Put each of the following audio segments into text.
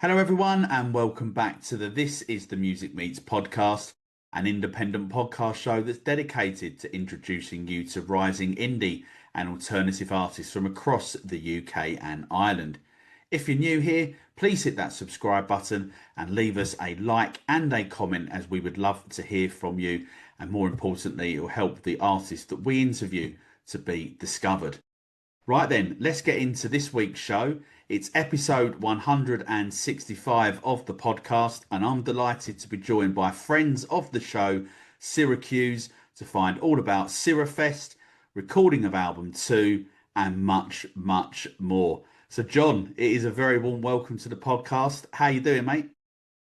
Hello, everyone, and welcome back to the This Is The Music Meets Podcast, an independent podcast show that's dedicated to introducing you to rising indie and alternative artists from across the UK and Ireland. If you're new here, please hit that subscribe button and leave us a like and a comment, as we would love to hear from you. And more importantly, it will help the artists that we interview to be discovered. Right then, let's get into this week's show. It's episode 165 of the podcast, and I'm delighted to be joined by friends of the show, Siracuse, to find all about SIRAFEST, recording of album 2, and much, much more. So, John, it is a very warm welcome to the podcast. How you doing, mate?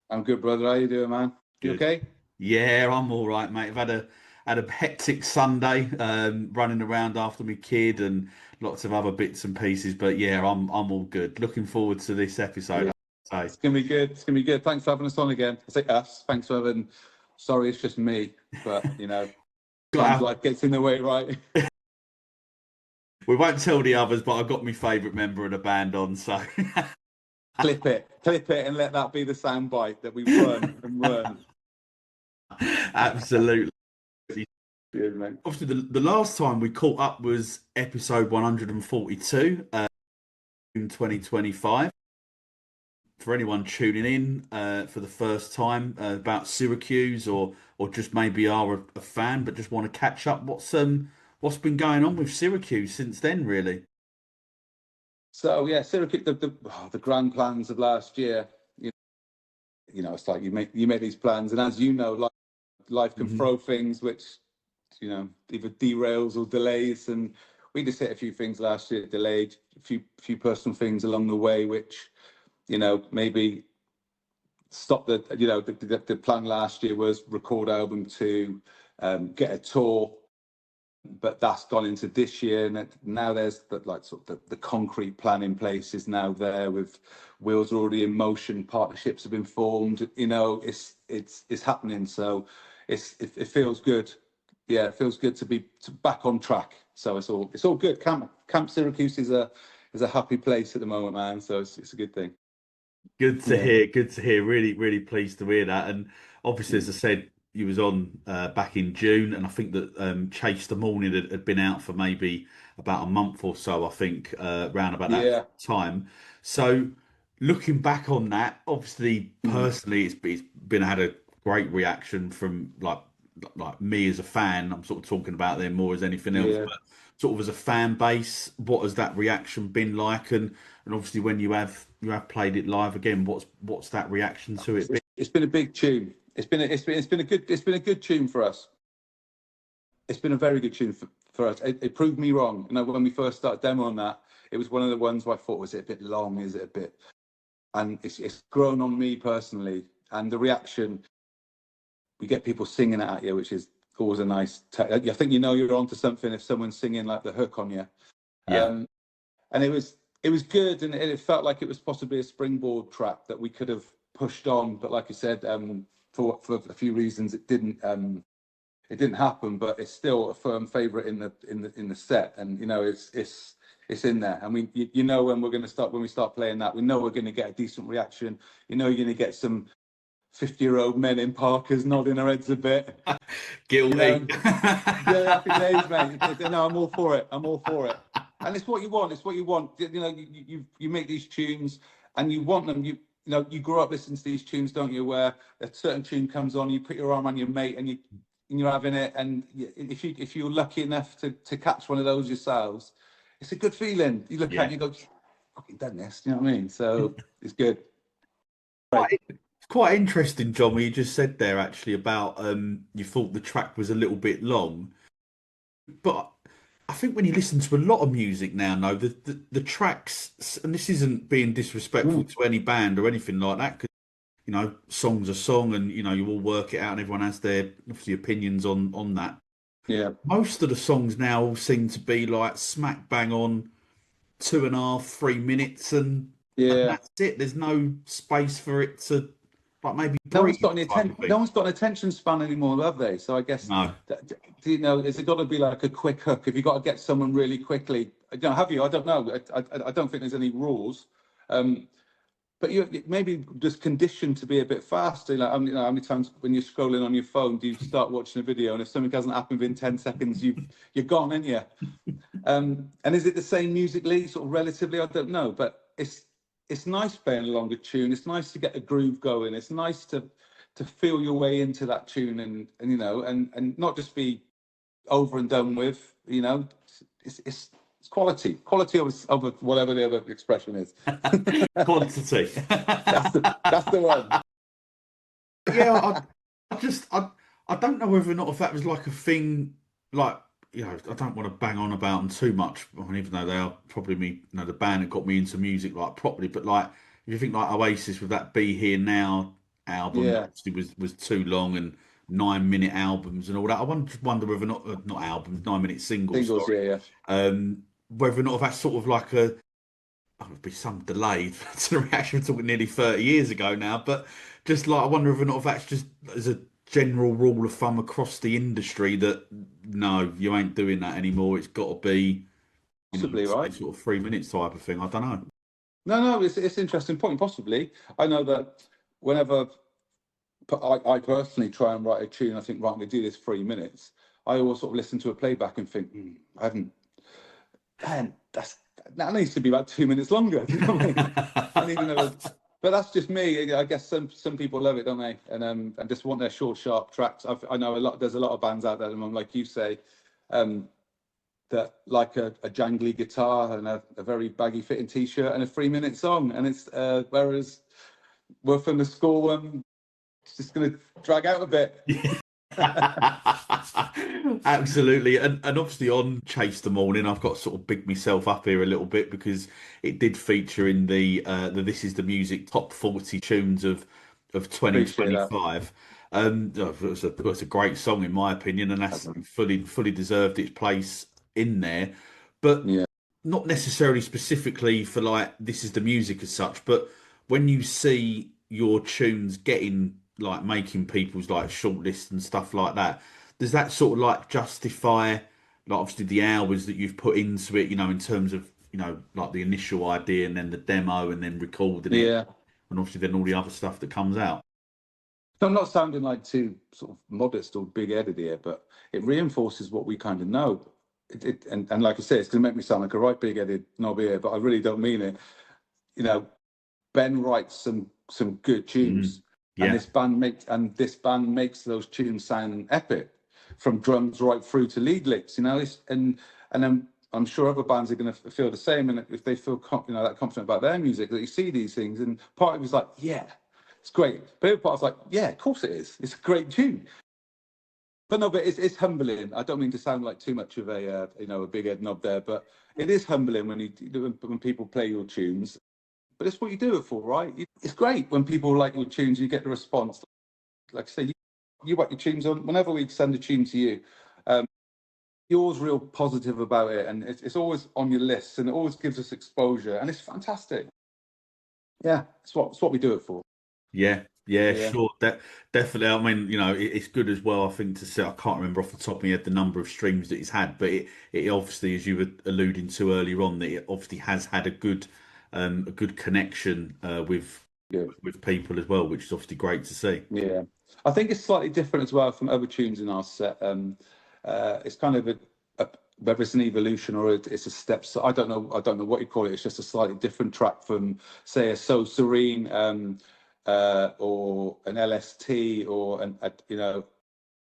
I'm good, brother. How you doing, man? You okay? Yeah, I'm all right, mate. I've had a hectic Sunday, running around after my kid and lots of other bits and pieces. But yeah, I'm all good. Looking forward to this episode. Yeah. It's gonna be good. It's gonna be good. Thanks for having us on again. I say us. Thanks for having. Sorry, it's just me. But life gets in the way, right? We won't tell the others, but I got my favourite member of the band on, so clip it, and let that be the soundbite that we run and run. Absolutely. Good, mate. Obviously, the last time we caught up was episode 142 in 2025. For anyone tuning in for the first time about Syracuse, or just maybe are a fan but just want to catch up, what's been going on with Syracuse since then, really? So yeah, Syracuse, the grand plans of last year. You know, it's like you make these plans, and as you know, life can throw things which, either derails or delays. And we just hit a few things last year, delayed a few personal things along the way, which, maybe stopped the plan last year was record album 2, get a tour, but that's gone into this year. And now there's the concrete plan in place is now there, with wheels already in motion, partnerships have been formed, it's happening. So it feels good. Yeah, it feels good to be back on track. So it's all good. Camp Syracuse is a happy place at the moment, man. So it's a good thing. Good to hear. Good to hear. Really, really pleased to hear that. And obviously, as I said, you was on back in June, and I think that Chase the Morning had been out for maybe about a month or so. I think around about that time. So looking back on that, obviously, personally, it's had a great reaction from like me as a fan. I'm sort of talking about them more as anything else, but sort of as a fan base, what has that reaction been like? And obviously, when you have played it live again, what's that reaction to it been? It's been a big tune. It's been a good tune for us. It's been a very good tune for us. It proved me wrong. When we first started demoing that, it was one of the ones where I thought, was it a bit long? Is it a bit? And it's grown on me personally. And the reaction, we get people singing it at you, which is always a nice. I think you're onto something if someone's singing like the hook on you. Yeah. And it was good, and it felt like it was possibly a springboard track that we could have pushed on. But like I said, for a few reasons, it didn't happen. But it's still a firm favourite in the set, and it's in there. And when we start playing that, we know we're going to get a decent reaction. You're going to get some 50-year-old men in Parkers nodding their heads a bit. Guilty. Yeah, happy days, mate. No, I'm all for it. And it's what you want. You make these tunes and you want them. You grow up listening to these tunes, don't you? Where a certain tune comes on, you put your arm on your mate and you're having it. And if you're lucky enough to catch one of those yourselves, it's a good feeling. You look at it and you go, fucking done this. You know what I mean? So it's good. Right. Quite interesting, John, what you just said there actually about you thought the track was a little bit long, but I think when you listen to a lot of music now, the tracks, and this isn't being disrespectful to any band or anything like that, because song's a song, and you all work it out, and everyone has their obviously opinions on that. Yeah, most of the songs now all seem to be like smack bang on 2.5, 3 minutes, and that's it. There's no space for it to. But maybe no one's got an attention span anymore, have they? So I guess no. Is it got to be like a quick hook? Have you got to get someone really quickly? Have you? I don't know. I don't think there's any rules. but you're maybe just conditioned to be a bit faster. Like, how many times when you're scrolling on your phone do you start watching a video, and if something hasn't happened within 10 seconds, you're gone, aren't you? And is it the same musically, sort of relatively? I don't know, but it's nice playing a longer tune. It's nice to get a groove going. It's nice to feel your way into that tune, and and not just be over and done with. It's quality of whatever the other expression is. Quantity. That's the one. Yeah, I don't know whether or not if that was like a thing, like, I don't want to bang on about them too much. I mean, even though they are probably the band that got me into music like properly. But like, if you think like Oasis with that "Be Here Now" album, Yeah. obviously was too long, and 9-minute albums and all that. I wonder whether or not albums, 9-minute singles. Singles, yeah. Whether or not that's sort of like a, would be some delayed to the reaction. We're talking nearly 30 years ago now, but just like I wonder whether or not if that's just as a general rule of thumb across the industry that no, you ain't doing that anymore. It's got to be Possibly, right? sort of 3 minutes type of thing. I don't know. No, it's an interesting point. Possibly, I know that whenever I personally try and write a tune, I think, right, we do this 3 minutes. I always sort of listen to a playback and think, I haven't. Man, that needs to be about 2 minutes longer. Do you know what I mean? But that's just me. I guess some people love it, don't they? And just want their short, sharp tracks. I know there's a lot of bands out there, and like you say, that like a jangly guitar and a very baggy fitting t-shirt and a 3-minute song, and it's whereas we're from the school one, it's just going to drag out a bit. Absolutely, and obviously on Chase the Morning, I've got to sort of big myself up here a little bit because it did feature in the This Is the Music Top 40 Tunes of 2025. It's a great song in my opinion, and that's fully deserved its place in there. But not necessarily specifically for like This Is the Music as such, but when you see your tunes getting like making people's like shortlists and stuff like that, does that sort of like justify like obviously the hours that you've put into it, in terms of like the initial idea and then the demo and then recording it, and obviously then all the other stuff that comes out? So I'm not sounding like too sort of modest or big-headed here, but it reinforces what we kind of know. And like I say, it's going to make me sound like a right big-headed knob here, but I really don't mean it. Ben writes some good tunes, and this band makes those tunes sound epic, from drums right through to lead licks. And then I'm sure other bands are going to feel the same, and if they feel that confident about their music, that you see these things, and part of it's like, yeah, it's great, but the other part is like, yeah, of course it is. It's a great tune. But no, but it's humbling. I don't mean to sound like too much of a big head knob there, but it is humbling when people play your tunes. But it's what you do it for, right? It's great when people like your tunes, you get the response. Like I say, you whack your tunes on. Whenever we send a tune to you, you're always real positive about it, and it's always on your list, and it always gives us exposure, and it's fantastic. Yeah, it's what we do it for. Yeah, sure. Definitely. I mean, it's good as well, I think, to say, I can't remember off the top of my head the number of streams that it's had, but it obviously, as you were alluding to earlier on, that it obviously has had a good connection with people as well, which is obviously great to see. Yeah, I think it's slightly different as well from other tunes in our set. It's kind of whether it's an evolution or it's a step. So I don't know what you call it. It's just a slightly different track from, say, a So Serene, or an LST, or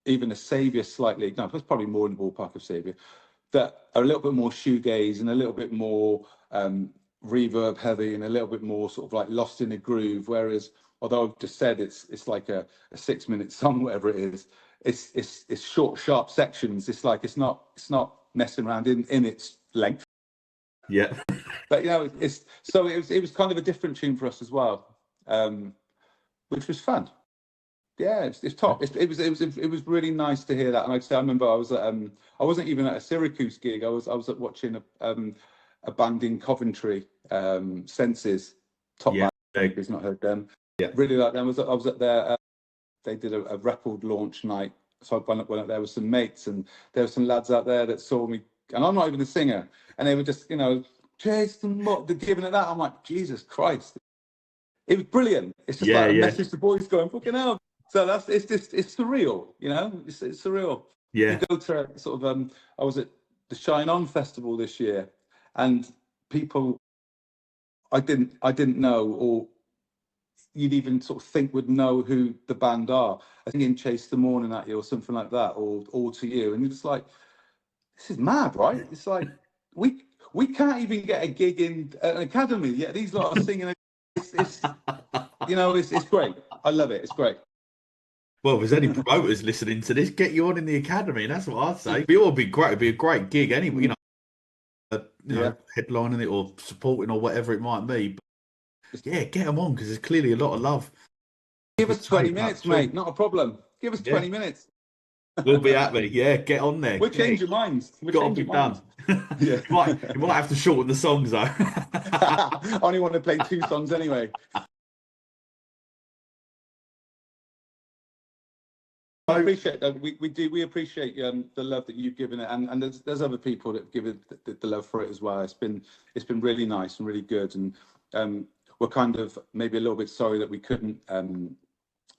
even a Saviour. Slightly, no, it's probably more in the ballpark of Saviour. That are a little bit more shoegaze and a little bit more reverb heavy and a little bit more sort of like lost in a groove. Whereas, although I've just said it's like a 6-minute song, whatever it is, it's short, sharp sections. It's like it's not messing around in its length. Yeah. But it was kind of a different tune for us as well, which was fun. Yeah, it's top. It was really nice to hear that. And like I say, I remember I was at, I wasn't even at a Syracuse gig. I was at watching a band in Coventry, Senses, top band. Who's not heard them? Yeah, really like them. I was at their. They did a record launch night, so I went up there with some mates, and there were some lads out there that saw me, and I'm not even a singer, and they were just Jason, what they're giving it that. I'm like, Jesus Christ. It was brilliant. It's just Yeah, like a yeah, message to boys going, fucking hell. So it's surreal, you know, it's surreal. You yeah. go to sort of, I was at the Shine On Festival this year, and people I didn't know, or you'd even sort of think would know who the band are. I think in Chase the Morning at You or something like that, or All to You. And you're just like, this is mad, right? It's like, we can't even get a gig in an academy yet. These lot are singing. It's it's great. I love it. It's great. Well, if there's any promoters listening to this, get you on in the academy. That's what I'd say. It would be great. It'd be a great gig anyway. Yeah. Headlining it or supporting or whatever it might be. But yeah, get them on because there's clearly a lot of love. Give us 20 minutes, mate. Not a problem. Give us 20 minutes. We'll be happy. Yeah, get on there. We'll change your minds. Got to be done. Yeah. you might have to shorten the songs though. I only want to play 2 songs anyway. I appreciate that. We appreciate the love that you've given it, and there's other people that give it the love for it as well. It's been really nice and really good, and we're kind of maybe a little bit sorry that we couldn't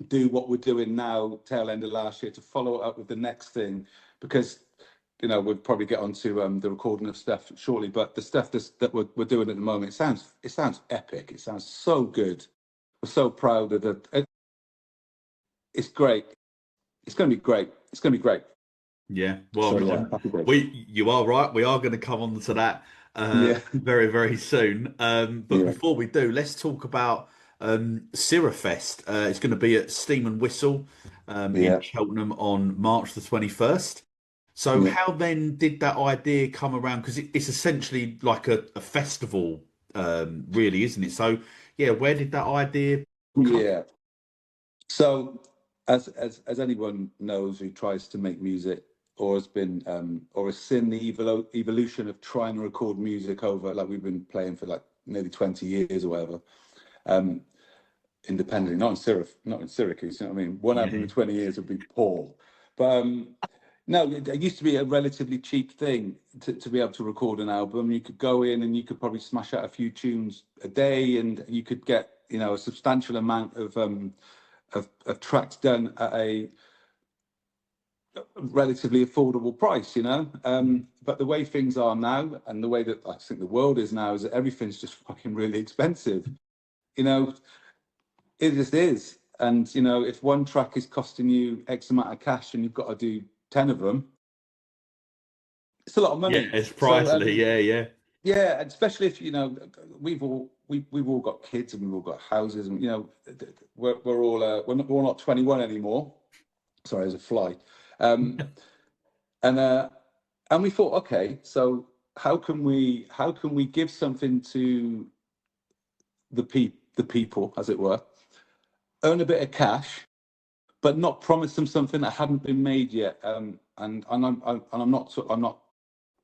do what we're doing now, tail end of last year, to follow it up with the next thing, because we'll probably get onto the recording of stuff shortly. But the stuff that we're doing at the moment, it sounds epic. It sounds so good. We're so proud of it. It's great. It's going to be great. It's going to be great. Yeah. Well, you are right. We are going to come on to that very, very soon. But before we do, let's talk about SIRAFEST. It's going to be at Steam and Whistle in Cheltenham on March the 21st. So how then did that idea come around? Because it's essentially like a festival, really, isn't it? So, yeah, where did that idea come from? Yeah. So, as anyone knows who tries to make music, or has been or has seen the evolution of trying to record music over, like we've been playing for like nearly 20 years or whatever, independently, not in Syracuse, you know what I mean? One album in 20 years would be poor. But no, it used to be a relatively cheap thing to be able to record an album. You could go in and you could probably smash out a few tunes a day, and you could get a substantial amount of tracks done at a relatively affordable price, but the way things are now, and the way that I think the world is now, is that everything's just fucking really expensive. It just is. And if one track is costing you X amount of cash and you've got to do 10 of them, it's a lot of money. Yeah, it's pricey. Yeah, especially if we've all got kids and we've all got houses, and we're not 21 anymore. Sorry, there's a fly. And we thought, okay, so how can we give something to the people, as it were, earn a bit of cash, but not promise them something that hadn't been made yet. And I'm not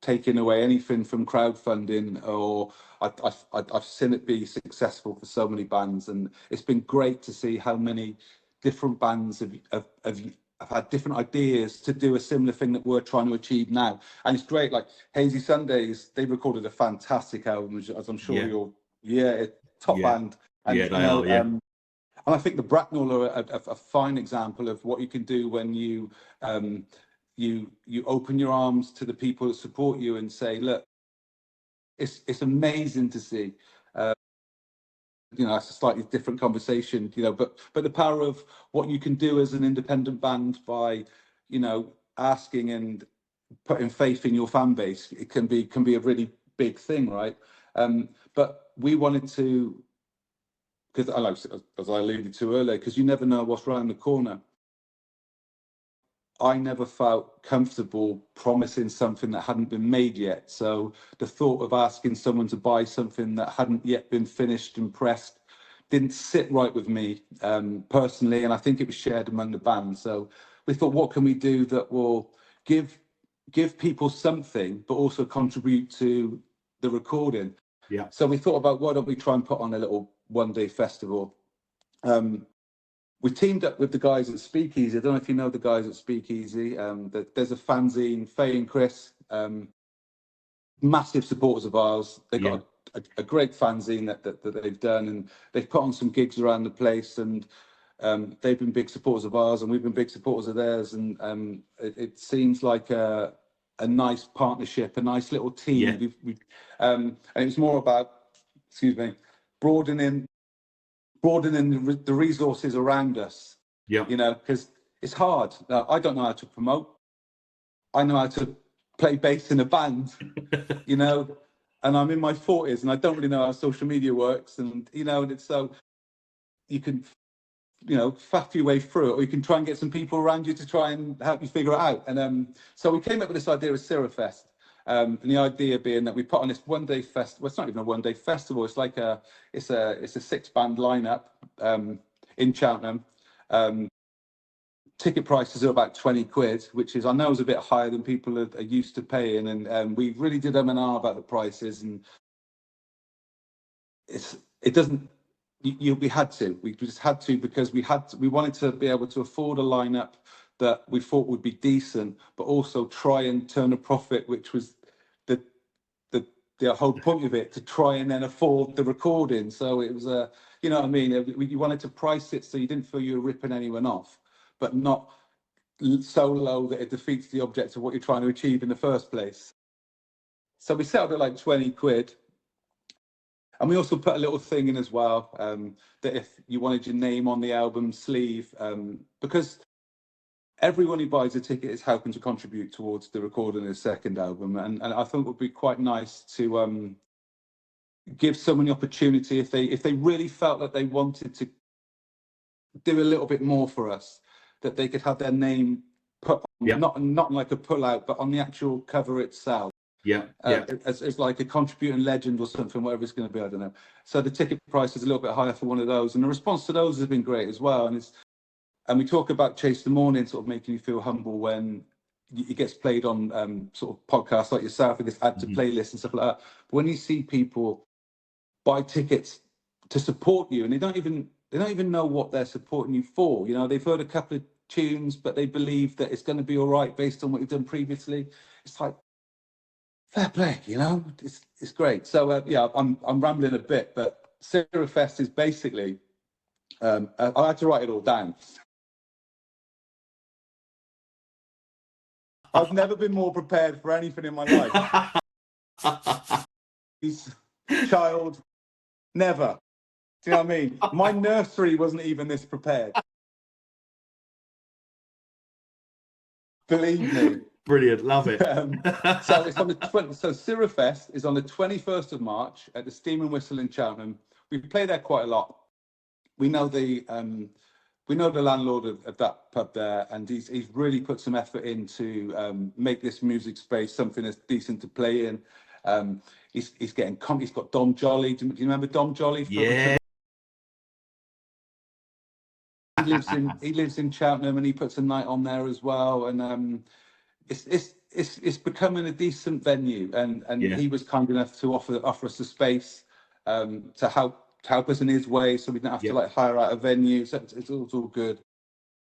taking away anything from crowdfunding, or I've seen it be successful for so many bands, and it's been great to see how many different bands have had different ideas to do a similar thing that we're trying to achieve now. And it's great, like Hazy Sundays, they recorded a fantastic album, as I'm sure top band. And, they are. and I think the Bracknell are a fine example of what you can do when you open your arms to the people that support you and say, look, it's amazing to see. It's a slightly different conversation, but the power of what you can do as an independent band by, asking and putting faith in your fan base, it can be a really big thing, right? But we wanted to, because as I alluded to earlier, because you never know what's around the corner. I never felt comfortable promising something that hadn't been made yet. So the thought of asking someone to buy something that hadn't yet been finished and pressed didn't sit right with me personally, and I think it was shared among the band. So we thought, what can we do that will give people something, but also contribute to the recording? Yeah. So we thought about, why don't we try and put on a little one-day festival? We teamed up with the guys at Speakeasy. I don't know if you know the guys at Speakeasy. There's a fanzine, Faye and Chris, massive supporters of ours. They've got a great fanzine that they've done, and they've put on some gigs around the place, and they've been big supporters of ours, and we've been big supporters of theirs, and it seems like a nice partnership, a nice little team. And it was more about, broadening the resources around us. Yeah. You know, because it's hard. I don't know how to promote. I know how to play bass in a band, you know, and I'm in my 40s and I don't really know how social media works. And, you know, and it's so you can, you know, faff your way through it, or you can try and get some people around you to try and help you figure it out. And so we came up with this idea of SIRAFEST. And the idea being that we put on this one-day festival. Well, it's not even a one-day festival. It's like it's a 6-band lineup in Cheltenham. Ticket prices are about 20 quid, which is, I know, is a bit higher than people are used to paying. And we really did M&R about the prices, and it doesn't. We had to. We just had to, because we wanted to be able to afford a lineup that we thought would be decent, but also try and turn a profit, which was the whole point of it, to try and then afford the recording. So it was you know what I mean? You wanted to price it so you didn't feel you were ripping anyone off, but not so low that it defeats the object of what you're trying to achieve in the first place. So we settled at like 20 quid. And we also put a little thing in as well, that if you wanted your name on the album sleeve, because everyone who buys a ticket is helping to contribute towards the recording of the second album. And I think it would be quite nice to give someone the opportunity, if they really felt that they wanted to do a little bit more for us, that they could have their name put on, not like a pull-out, but on the actual cover itself. As like a contributing legend or something, whatever it's going to be, I don't know. So the ticket price is a little bit higher for one of those, and the response to those has been great as well. And we talk about Chase the Morning sort of making you feel humble when it gets played on sort of podcasts like yourself, and gets added to playlists and stuff like that. But when you see people buy tickets to support you, and they don't even know what they're supporting you for. You know, they've heard a couple of tunes, but they believe that it's going to be all right based on what you've done previously. It's like, fair play, you know, it's great. So I'm rambling a bit, but SIRAFEST is basically, I had to write it all down. I've never been more prepared for anything in my life. Child, never. Do you know what I mean? My nursery wasn't even this prepared. Believe me. Brilliant, love it. So it's on the SIRAFEST is on the 21st of March at the Steam and Whistle in Cheltenham. We play there quite a lot. We know the landlord of that pub there, and he's really put some effort in to make this music space something that's decent to play in. He's got Dom Jolly. Do you remember Dom Jolly? Yeah. He lives in Cheltenham, and he puts a night on there as well. And it's becoming a decent venue, and he was kind enough to offer us the space to help us in his way, so we don't have to like hire out a venue. So it's all good.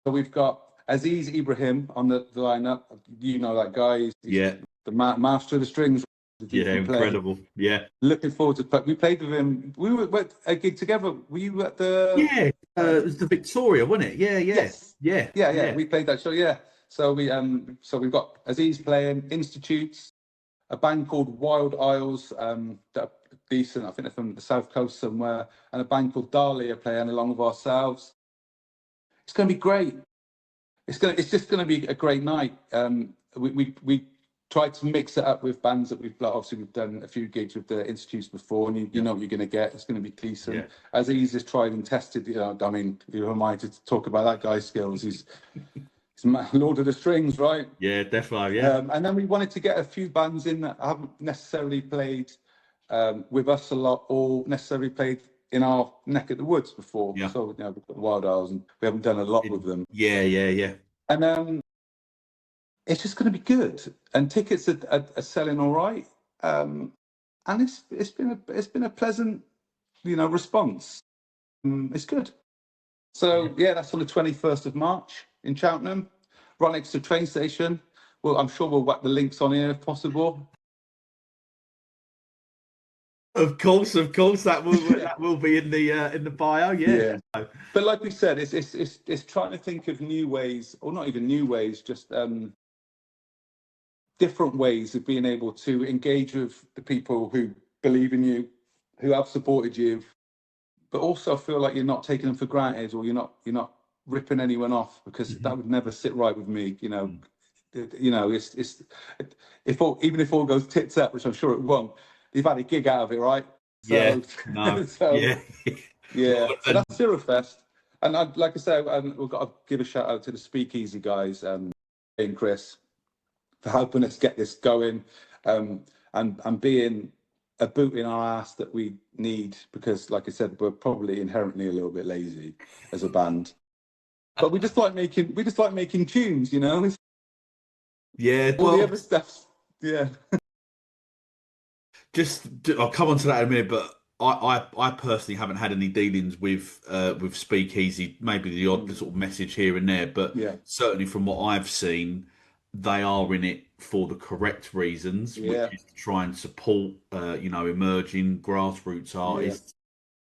So we've got Aziz Ibrahim on the lineup. You know that guy. He's the master of the strings. Incredible. Yeah. Looking forward to we played with him. We were at a gig together. Were you at the? It was the Victoria, wasn't it? Yes. Yeah. We played that show. Yeah. So we've got Aziz playing, Institutes, a band called Wild Isles that are decent. I think they're from the South Coast somewhere, and a band called Dahlia playing along with ourselves. It's going to be great. It's just going to be a great night. We tried to mix it up with bands that we've done a few gigs with the Institutes before, and you know what you're going to get. It's going to be decent. Yeah. Aziz is tried and tested. You know, I mean, who am I to talk about that guy's skills? He's Lord of the Strings, right? Yeah, definitely. Yeah. And then we wanted to get a few bands in that haven't necessarily played with us a lot, or necessarily played in our neck of the woods before. Yeah. So we've got the Wild Isles, and we haven't done a lot with them. Yeah. And it's just going to be good, and tickets are selling all right. And it's been a pleasant, response. It's good. So that's on the 21st of March in Cheltenham, right next to the train station. Well, I'm sure we'll whack the links on here if possible. Of course, that will be in the bio. Yeah. Yeah. But like we said, it's trying to think of new ways, or not even new ways, just different ways of being able to engage with the people who believe in you, who have supported you, but also feel like you're not taking them for granted, or you're not ripping anyone off, because that would never sit right with me. It's even if all goes tits up, which I'm sure it won't, you've had a gig out of it, right? Yeah. So, No. so Yeah. yeah. Well, So that's SIRAFEST, and like I say, we've got to give a shout out to the Speakeasy guys, and Chris, for helping us get this going, and being a boot in our ass that we need, because, like I said, we're probably inherently a little bit lazy as a band, but we just like making tunes, yeah. all the Well, other stuff. Yeah. I'll come on to that in a minute, but I personally haven't had any dealings with Speakeasy. Maybe the odd sort of message here and there, but Yeah. certainly from what I've seen, they are in it for the correct reasons, which Yeah. is to try and support emerging grassroots Yeah. artists.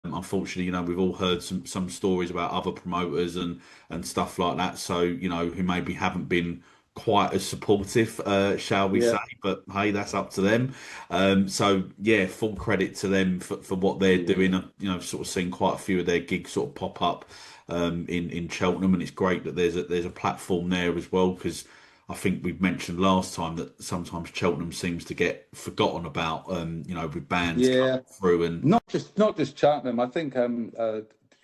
Unfortunately, we've all heard some stories about other promoters and stuff like that. So, who maybe haven't been quite as supportive, shall we Yeah. say? But hey, that's up to them. So yeah, full credit to them for what they're doing. I've sort of seen quite a few of their gigs sort of pop up in Cheltenham, and it's great that there's a platform there as well, because I think we've mentioned last time that sometimes Cheltenham seems to get forgotten about, with bands Yeah. coming through and. Not just Cheltenham. I think our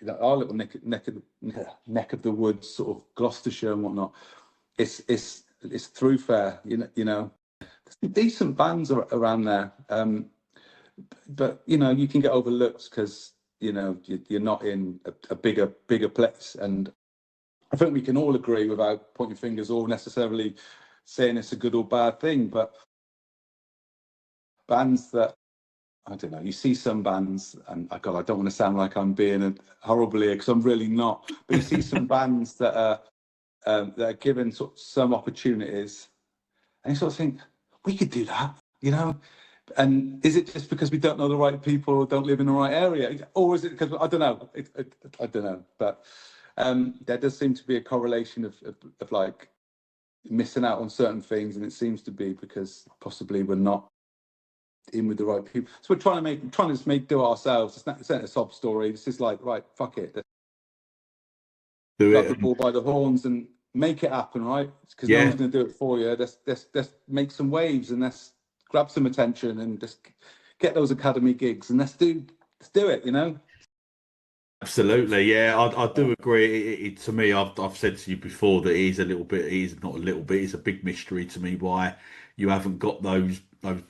little neck of the woods, sort of Gloucestershire and whatnot. It's through fair. There's decent bands around there, but you can get overlooked because you're not in a bigger place. And I think we can all agree, without pointing fingers or necessarily saying it's a good or bad thing, but bands that, I don't know, you see some bands, and God, I don't want to sound like I'm being horrible here, because I'm really not. But you see some bands that are given sort of some opportunities, and you sort of think, we could do that. And is it just because we don't know the right people or don't live in the right area, or is it because, I don't know? I don't know, but there does seem to be a correlation of like missing out on certain things, and it seems to be because possibly we're not in with the right people. So we're trying to just do it ourselves. It's not a sob story. It's just like, right, fuck it, let's Do grab the it. ball by the horns and make it happen, right? Because no one's Yeah, going to do it for you. Let's make some waves, and let's grab some attention, and just get those academy gigs, and let's do it. absolutely. Yeah, I do agree. To me, I've said to you before that it is a little bit. It is not a little bit. It's a big mystery to me why you haven't got those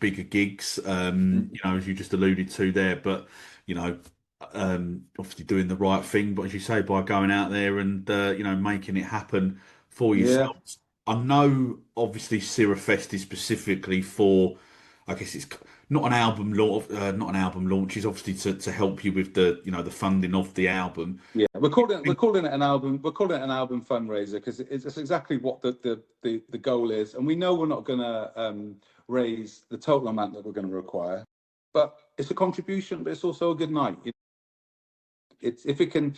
bigger gigs. As you just alluded to there. But you know, obviously doing the right thing. But as you say, by going out there and making it happen for Yeah, yourselves. I know, obviously, Sirafest is specifically for. I guess it's not an album launch. Not an album launch. It's obviously to help you with the funding of the album. yeah. We're calling it an album. We're calling it an album fundraiser because it's exactly what the goal is, and we know we're not going to raise the total amount that we're going to require, but it's a contribution. But it's also a good night. It's if it can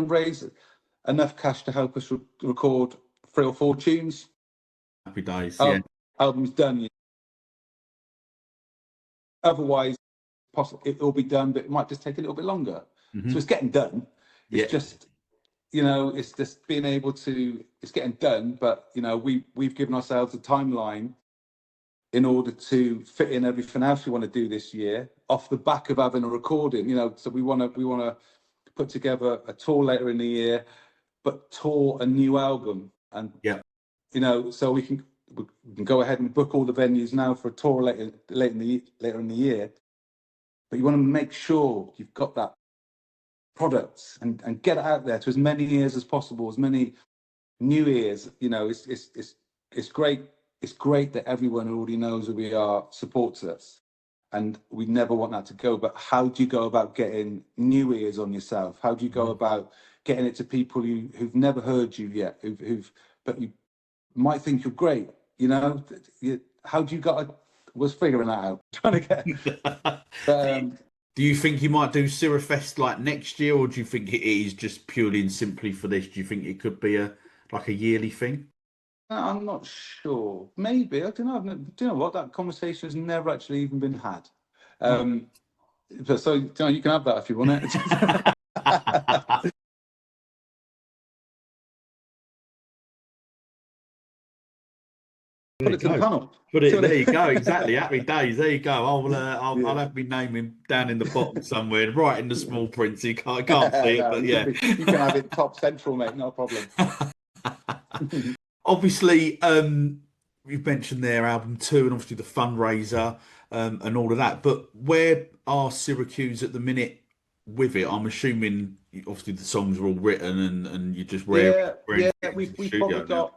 raise enough cash to help us record 3 or 4 tunes, Happy days. Yeah. oh, album's done. Otherwise, possibly it will be done, but it might just take a little bit longer. So Hmm. it's getting done. It's Yeah. just, it's just being able to. It's getting done, but we've given ourselves a timeline in order to fit in everything else we want to do this year off the back of having a recording. So we want to put together a tour later in the year, but tour a new album, and Yeah. so we can go ahead and book all the venues now for a tour later in the year. But you want to make sure you've got that product and get it out there to as many ears as possible, as many new ears. It's great. It's great that everyone who already knows who we are supports us, and we never want that to go. But how do you go about getting new ears on yourself? How do you go about getting it to people who've never heard you yet, but you might think you're great? How do you got? Was figuring that out, trying to get. But Do you think you might do SIRAFEST like next year, or do you think it is just purely and simply for this? Do you think it could be a yearly thing? I'm not sure. Maybe, I don't know. Do you know what? That conversation has never actually even been had. Oh. So you know, you can have that if you want it. There Put you it to the go. panel. But there you go. Exactly. Happy days. There you go. I'll Yeah. have my name in, down in the bottom somewhere, right in the small print. So you can't see it, No, but yeah. you can have it top central, mate. No problem. Obviously, you've mentioned their album two, and obviously the fundraiser, and all of that. But where are Syracuse at the minute with it? I'm assuming obviously the songs are all written, and you're just raring Yeah. to get into the We've studio now.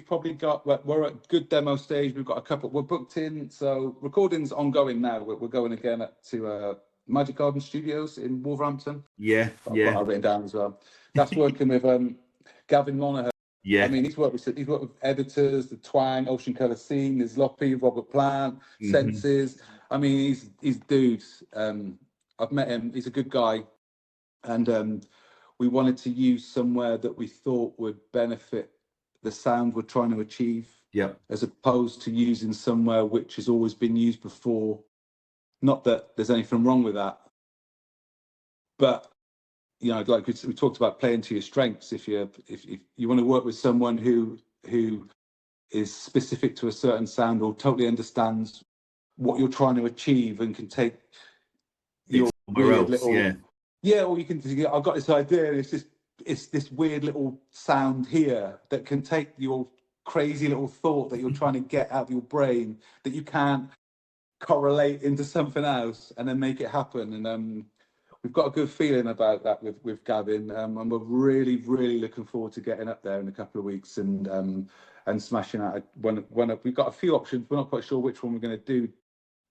probably got. We're at good demo stage. We've got a couple. We're booked in. So recording's ongoing now. We're going again to Magic Garden Studios in Wolverhampton. Yeah, I've got yeah, that written down as well. That's working with Gavin Monahan. I yeah. mean, he's worked with editors, the Twang, Ocean Colour Scene, there's Loppy, Robert Plant, Hmm. Senses. I mean, he's dudes. I've met him. He's a good guy, and we wanted to use somewhere that we thought would benefit the sound we're trying to achieve, Yep. as opposed to using somewhere which has always been used before. Not that there's anything wrong with that, but you know, like we talked about playing to your strengths. If you want to work with someone who is specific to a certain sound or totally understands what you're trying to achieve and can take It's your somewhere weird else. little, Yeah. yeah, or you can, I've got this idea, and it's this weird little sound here that can take your crazy little thought that you're trying to get out of your brain that you can't correlate into something else and then make it happen. And we've got a good feeling about that with Gavin, and we're really looking forward to getting up there in a couple of weeks and smashing out one. We've got a few options. We're not quite sure which one we're going to do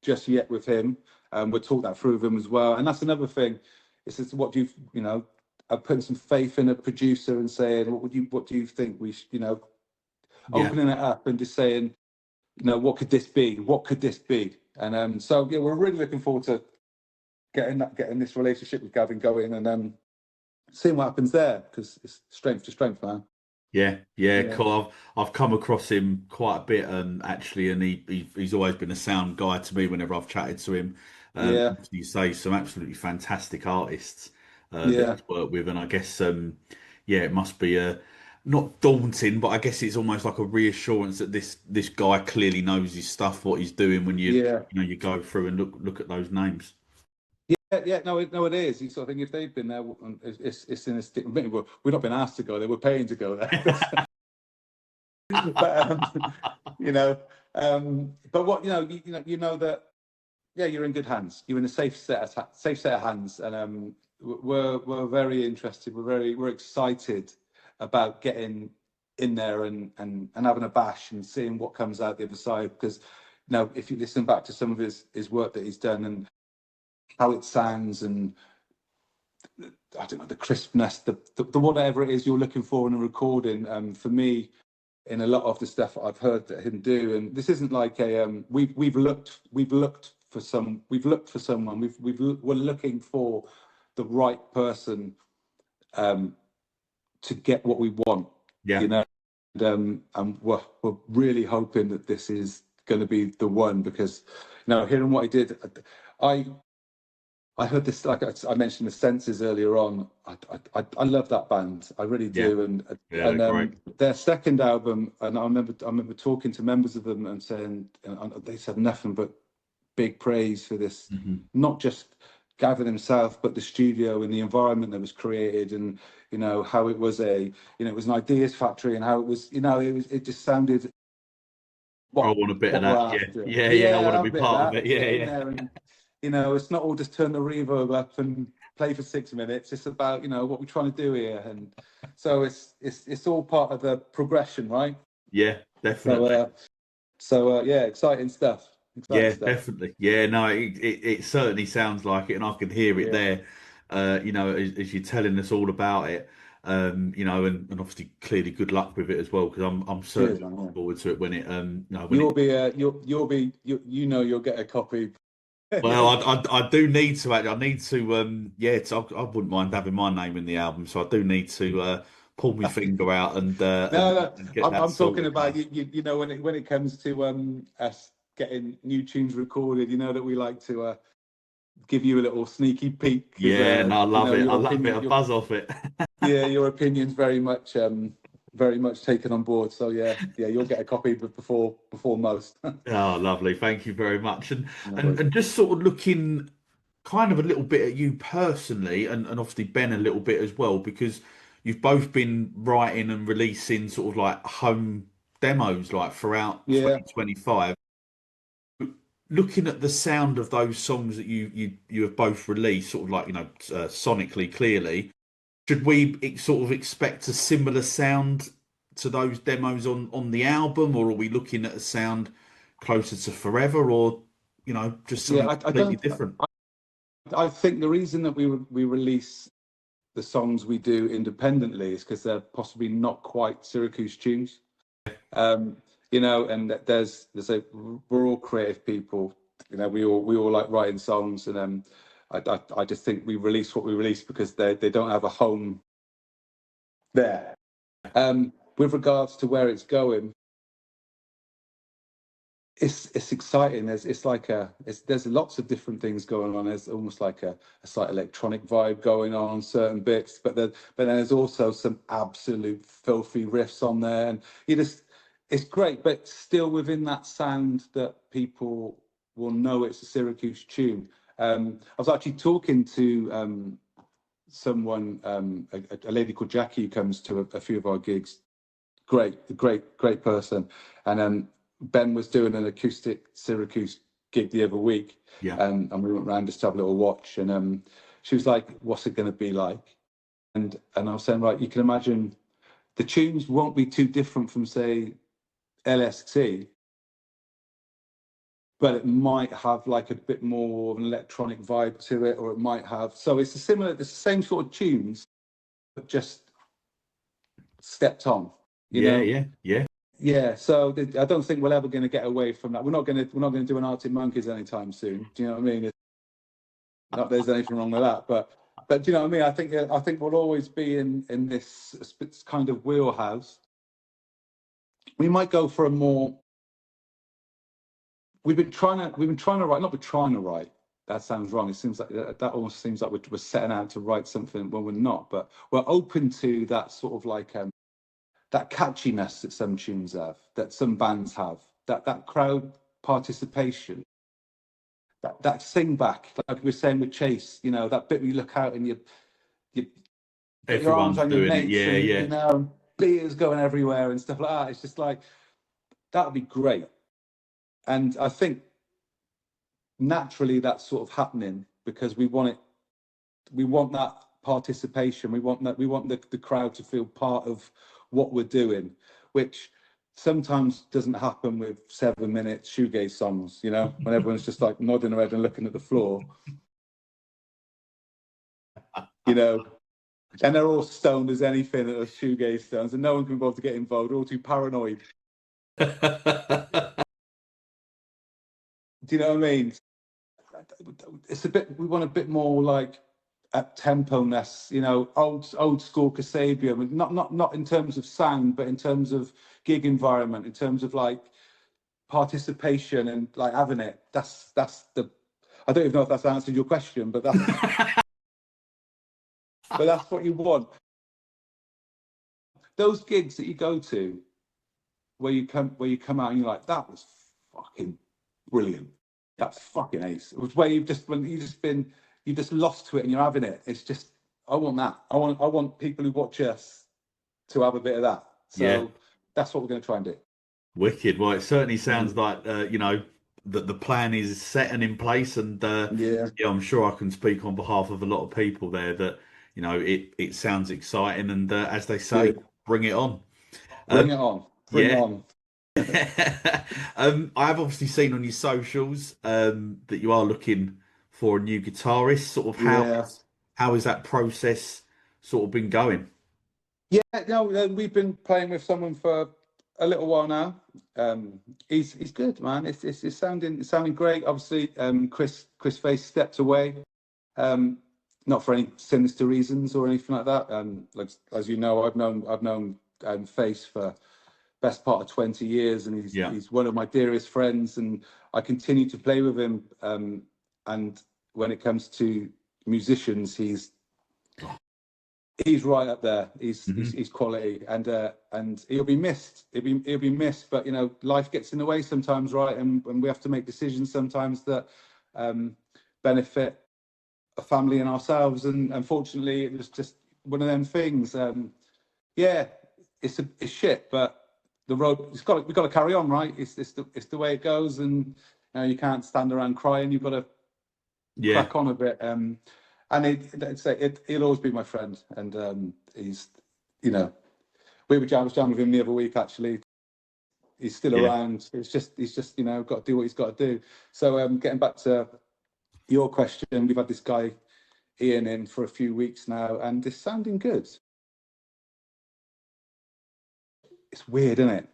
just yet with him. We'll talk that through with him as well. And that's another thing. It's just what do you know, putting some faith in a producer and saying, what do you think we should, you know, Yeah. opening it up and just saying, you know, what could this be? What could this be? And so yeah, we're really looking forward to getting this relationship with Gavin going, and seeing what happens there, because it's strength to strength, man. Yeah, Yeah, cool. I've come across him quite a bit, actually, and he's always been a sound guy to me whenever I've chatted to him. yeah, You say some absolutely fantastic artists that yeah, he's worked with, and I guess yeah, it must be not daunting, but I guess it's almost like a reassurance that this guy clearly knows his stuff, what he's doing when yeah. you go through and look at those names. Yeah, no, it is. You sort of think if they've been there, it's in a stick. We're not been asked to go there; we're paying to go there. But you know, but what you know that yeah, you're in good hands. You're in a safe set of hands, and we're very interested. We're excited about getting in there and having a bash and seeing what comes out the other side. Because you know, if you listen back to some of his work that he's done and how it sounds, and I don't know, the crispness, the whatever it is you're looking for in a recording. For me, in a lot of the stuff I've heard that him do, and this isn't like a we've looked for someone, we're looking for the right person to get what we want, Yeah. you know, and we're really hoping that this is going to be the one, because you know, hearing what he did, I I heard this, like I mentioned, the Senses earlier on. I love that band, I really Yeah, do, yeah, they're great. their second album, and I remember talking to members of them and saying, and they said nothing but big praise for this, Hmm. not just Gavin himself, but the studio and the environment that was created, and you know how it was it was an ideas factory, and how it was, it just sounded I what want a bit of what we're that. Yeah, after. yeah. I Yeah, want to a be bit of part of it. that. Yeah, Get in yeah. there, and it's not all just turn the reverb up and play for 6 minutes. It's about what we're trying to do here, and so it's all part of the progression, right? Yeah, So definitely. yeah, exciting stuff. Exciting Yeah, stuff. definitely. Yeah, no, it certainly sounds like it, and I can hear it Yeah. there. As you're telling us all about it. And obviously, clearly, good luck with it as well, because I'm Cheers, certainly man. looking Yeah. forward to it when it when it. You'll get a copy Well, I do need to actually. I need to yeah. I wouldn't mind having my name in the album, so I do need to pull my finger out No, no, and get I'm that talking sorted, about mate. you know when it comes to us getting new tunes recorded, you know that we like to give you a little sneaky peek because Yeah, no, I you love know it. I love it. A buzz off it. yeah, your opinion's very much taken on board. So yeah, you'll get a copy before most. Oh, lovely. Thank you very much. And No and worries. and just sort of looking kind of a little bit at you personally, and obviously Ben a little bit as well, because you've both been writing and releasing sort of like home demos like throughout Yeah, 2025. Looking at the sound of those songs that you have both released, sort of like sonically clearly, should we sort of expect a similar sound to those demos on the album, or are we looking at a sound closer to Forever, or just yeah. something I completely don't. different? I think the reason that we release the songs we do independently is because they're possibly not quite Syracuse tunes. Um, and we're all creative people. We all like writing songs, and I just think we release what we release because they don't have a home there. With regards to where it's going, it's exciting. There's lots of different things going on. There's almost like a slight electronic vibe going on certain bits, but then there's also some absolute filthy riffs on there, and it's great, but still within that sound that people will know it's a Syracuse tune. I was actually talking to someone, a lady called Jackie, who comes to a few of our gigs. Great person, and Ben was doing an acoustic Syracuse gig the other week, Yeah. and we went round just to have a little watch, and she was like, "What's it going to be like?" And I was saying, right, you can imagine the tunes won't be too different from say LST, but it might have like a bit more of an electronic vibe to it, or it might have. So it's the same sort of tunes, but just stepped on, you Yeah, know. yeah, yeah. Yeah, so I don't think we're ever going to get away from that. We're not going to do an Arctic Monkeys anytime soon. Do you know what I mean? It's not there's anything wrong with that, but do you know what I mean? I think we'll always be in this kind of wheelhouse. We might go for a more. We've been trying to write. Not be trying to write. That sounds wrong. It seems like that almost seems like we're setting out to write something when we're not. But we're open to that sort of like that catchiness that some tunes have, that some bands have, that crowd participation, that sing back, like we were saying with Chase, that bit where you look out and you got your arms Everyone's around your doing it. mates Yeah, and yeah. beers going everywhere and stuff like that. It's just like that would be great. And I think naturally that's sort of happening because we want that participation. We want the crowd to feel part of what we're doing, which sometimes doesn't happen with 7 minute shoegaze songs, when everyone's just like nodding their head and looking at the floor, you know, and they're all stoned as anything at a shoegaze stones, and no one can be bothered to get involved. They're all too paranoid. Do you know what I mean? We want a bit more like at tempo-ness, old school Kasabian, not in terms of sound, but in terms of gig environment, in terms of like participation and like having it. That's the. I don't even know if that's answered your question, but that's what you want. Those gigs that you go to, where you come out and you're like, that was fucking brilliant. That's fucking ace. It was where you've just lost to it and you're having it. It's just, I want that. I want people who watch us to have a bit of that. Yeah. So that's what we're going to try and do. Wicked. Well, it certainly sounds Mm. like that the plan is set and in place, and Yeah, yeah, I'm sure I can speak on behalf of a lot of people there that it sounds exciting, and as they say, good. bring it on. Bring Um, it on. Bring it yeah. on. I have obviously seen on your socials that you are looking for a new guitarist. Sort of Yeah. how has that process sort of been going? Yeah, no, we've been playing with someone for a little while now. He's good, man. It's sounding great. Obviously, Chris Face stepped away, not for any sinister reasons or anything like that. Like as you know, I've known Face for best part of 20 years, and he's one of my dearest friends, and I continue to play with him. And when it comes to musicians, he's right up there. He's quality, and he'll be missed. He'll be missed. But life gets in the way sometimes, right? And we have to make decisions sometimes that benefit a family and ourselves. And unfortunately, it was just one of them things. It's shit, but the road we've got to carry on, right? It's the way it goes, and you can't stand around crying. You've got to crack on a bit. And he'll always be my friend. And he's, we were jamming with him the other week, actually. He's still around. He's just got to do what he's got to do. So getting back to your question, we've had this guy, Ian, in for a few weeks now, and it's sounding good. It's weird, isn't it?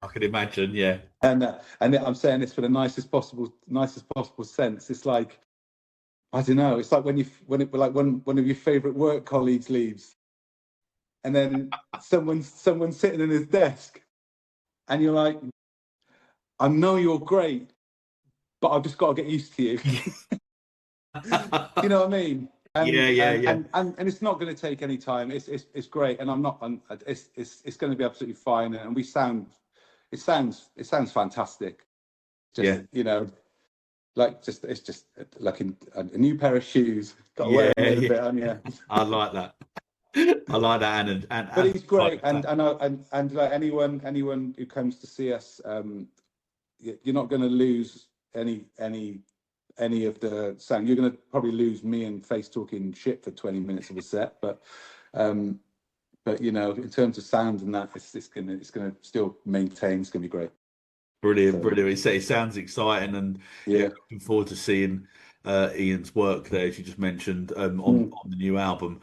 I can imagine, yeah. And I'm saying this for the nicest possible sense. It's like, I don't know. It's like when one of your favourite work colleagues leaves, and then someone's sitting in his desk, and you're like, I know you're great, but I've just got to get used to you. You know what I mean? And it's not going to take any time. It's great, and it's going to be absolutely fine. And it sounds fantastic. It's just like a new pair of shoes. Got to wear it a bit on you. I like that. I like that, and but he's great, and like anyone who comes to see us, you're not going to lose any of the sound. You're going to probably lose me and Face talking shit for 20 minutes of a set, but in terms of sound and that, it's going to still maintain. It's going to be great. Brilliant. It sounds exciting, and looking forward to seeing Ian's work there, as you just mentioned, on the new album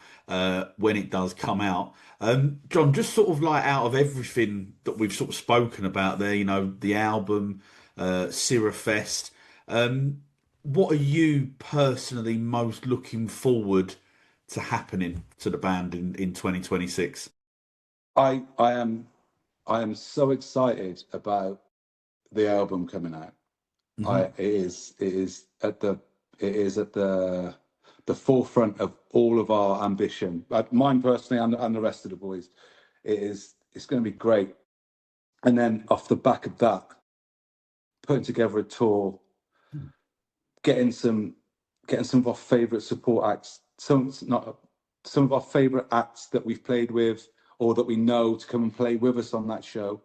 when it does come out. John, just sort of like out of everything that we've sort of spoken about there, the album, SIRAFEST, what are you personally most looking forward to happening to the band in 2026? I am so excited about the album coming out. It is at the forefront of all of our ambition, mine personally and the rest of the boys. It's going to be great. And then off the back of that, putting together a tour, getting some of our favourite support acts, some of our favourite acts that we've played with or that we know to come and play with us on that show.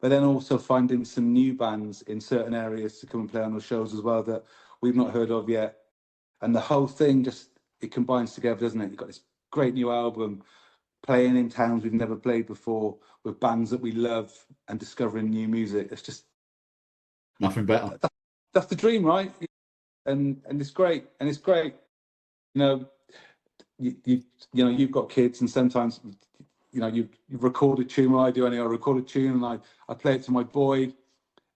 But then also finding some new bands in certain areas to come and play on those shows as well that we've not heard of yet. And the whole thing it combines together, doesn't it? You've got this great new album, playing in towns we've never played before, with bands that we love, and discovering new music. It's just nothing better. That's the dream, right? And it's great. And it's great. You've got kids, and sometimes you record a tune. Well, I do. I record a tune, and I play it to my boy,